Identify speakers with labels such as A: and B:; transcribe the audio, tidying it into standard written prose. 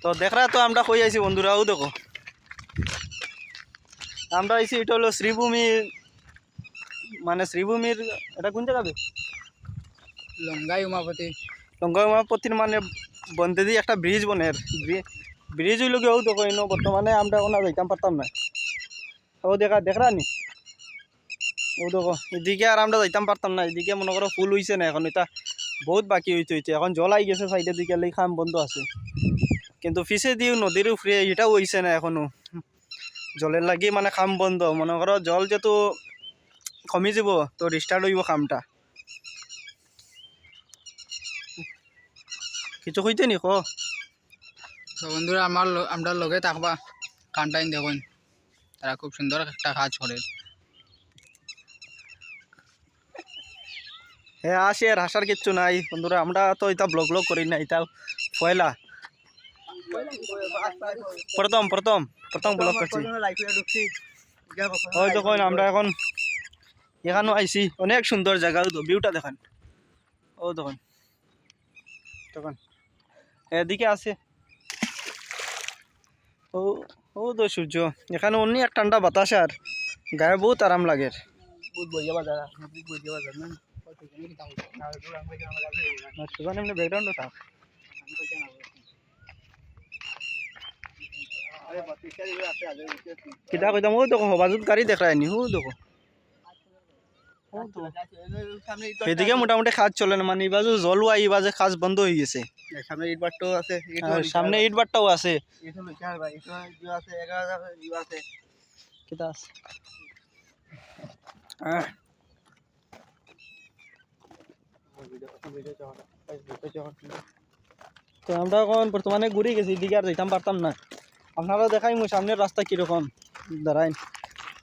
A: তো দেখরা তো আমরা কই আইছি বন্ধুরাও দেখো আমরা আইছি এটা হলো শ্রীভূমি মানে শ্রীভূমির এটা কোন জায়গা
B: লঙ্গাই উমাপতি
A: লঙ্কাপতির মানে বন্ধে দিয়ে একটা ব্রিজ বনের ব্রিজ হইল গিয়েও দেখো ইনো বর্তমানে আমরা ওনা যাইতাম পারতাম না ও দেখরা নি ও দেখো এদিকে আর আমরা যাইতাম পারতাম না এদিকে মনে করো ফুল হইছে না এখন এটা বহুত বাকি হইতে হইতে এখন জল আই গেছে সাইডের দিকে লেই খাম বন্ধ আছে কিন্তু ফিসে দিও নদীর উপরে এটাও হইছে না এখনো জলের লাগি মানে খাম বন্ধ মনে করো জল যেহেতু কমি যাব তো রিস্টার্ট হইব খামটা কিছু কইতে নি কো
B: তো বন্ধুরা আমরা লগে থাকবা কানটাইন দেখুন তারা খুব সুন্দর একটা কাজ করে
A: হ্যাঁ আসি আর হাসার কিচ্ছু নাই বন্ধুরা আমরা তো এটা ব্লগ করি না এটা পয়লা প্রথম ব্লগ করছি ওই যখন আমরা এখন এখানেও আইছি অনেক সুন্দর জায়গা তো ভিউটা দেখান ও দেখুন তখন এদিকে আছে ও ও তো সূর্য এখানে অনেক এক ঠান্ডা বাতাস আর গায়ে বহুত আরাম লাগে সুগান এমনি ব্যাকগ্রাউন্ডও থাক কিতা কইতাম ও দেখো বাজুত গাড়ি দেখায় নি ও দেখো এদিকে মোটামুটি কাজ চলে না মানে এই বাজু জল এই বাজে কাজ বন্ধ হয়ে গেছে
B: সামনে ইটবাটটাও আছে
A: সামনে ইট বাট্টাও আছে কিতা আছে তো আমরা এখন বর্তমানে ঘুরে গেছি এদিকে আর যাইতাম পারতাম না আপনারাও দেখাই সামনের রাস্তা কিরকম দাঁড়াইন